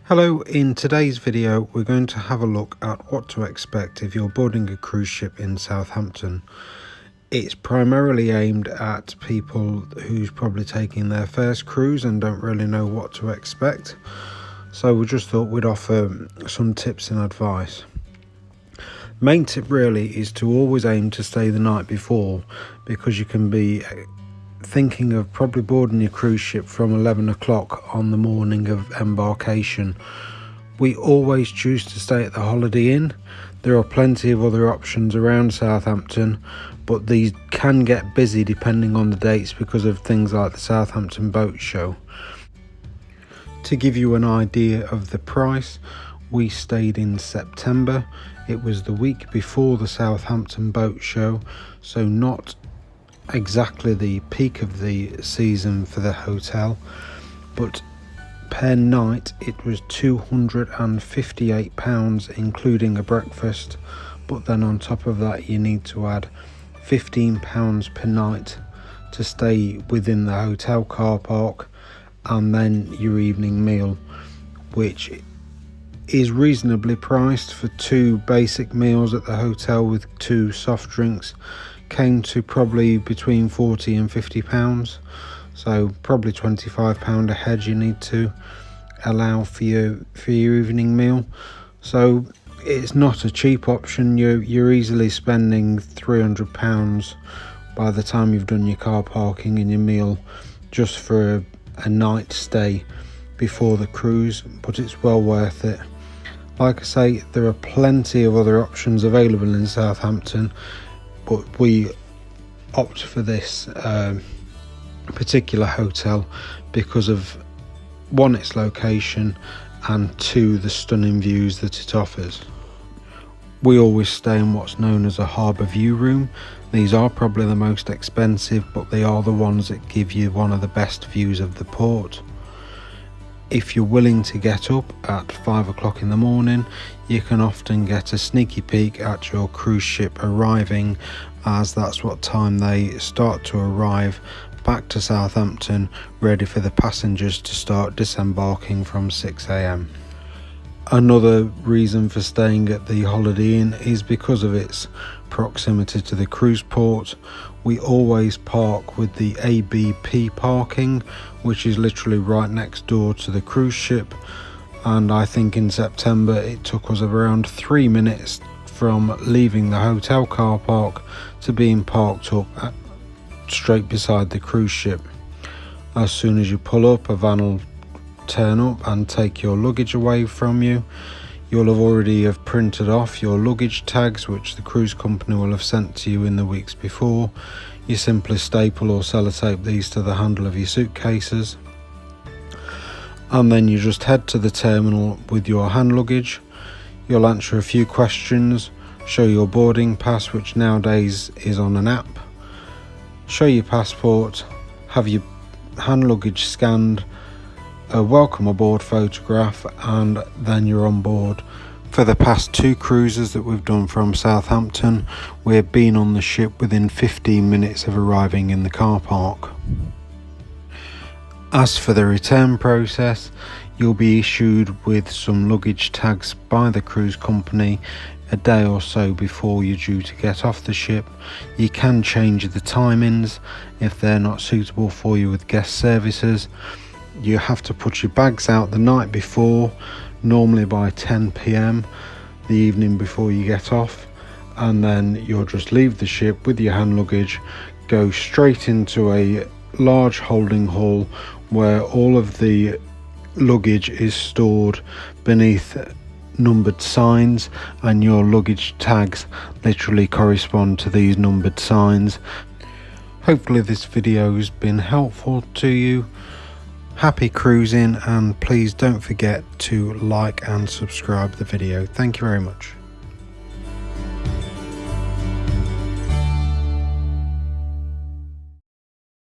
Hello, in today's video we're going to have a look at what to expect if you're boarding a cruise ship in Southampton. It's primarily aimed at people who's probably taking their first cruise and don't really know what to expect. So we just thought we'd offer some tips and advice. Main tip really is to always aim to stay the night before, because you can be thinking of probably boarding your cruise ship from 11 o'clock on the morning of embarkation. We always choose to stay at the Holiday Inn. There are plenty of other options around Southampton, but these can get busy depending on the dates because of things like the Southampton Boat Show. To give you an idea of the price, we stayed in September. It was the week before the Southampton Boat Show, so not exactly the peak of the season for the hotel, but per night it was £258 including a breakfast, but then on top of that you need to add £15 per night to stay within the hotel car park, and then your evening meal, which is reasonably priced for two basic meals at the hotel with two soft drinks. Came to probably between £40 and £50, so probably £25 a head you need to allow for your evening meal. So it's not a cheap option. You're easily spending £300 by the time you've done your car parking and your meal just for a night stay before the cruise, but it's well worth it. Like I say, there are plenty of other options available in Southampton, but we opt for this particular hotel because of one, its location, and two, the stunning views that it offers. We always stay in what's known as a harbour view room. These are probably the most expensive, but they are the ones that give you one of the best views of the port. If you're willing to get up at 5 o'clock in the morning, you can often get a sneaky peek at your cruise ship arriving, as that's what time they start to arrive back to Southampton, ready for the passengers to start disembarking from 6 AM. Another reason for staying at the Holiday Inn is because of its proximity to the cruise port. We always park with the ABP parking, which is literally right next door to the cruise ship, and I think in September it took us around 3 minutes from leaving the hotel car park to being parked up straight beside the cruise ship. As soon as you pull up, a van will turn up and take your luggage away from you. You'll have already have printed off your luggage tags, which the cruise company will have sent to you in the weeks before. You simply staple or sellotape these to the handle of your suitcases, and then you just head to the terminal with your hand luggage. You'll answer a few questions, show your boarding pass, which nowadays is on an app, show your passport, have your hand luggage scanned, a welcome aboard photograph, and then you're on board. For the past two cruises that we've done from Southampton, we've been on the ship within 15 minutes of arriving in the car park. As for the return process, you'll be issued with some luggage tags by the cruise company a day or so before you're due to get off the ship. You can change the timings if they're not suitable for you with guest services. You have to put your bags out the night before, normally by 10 PM the evening before you get off, and then you'll just leave the ship with your hand luggage, go straight into a large holding hall where all of the luggage is stored beneath numbered signs, and your luggage tags literally correspond to these numbered signs. Hopefully this video has been helpful to you. Happy cruising, and please don't forget to like and subscribe the video. Thank you very much.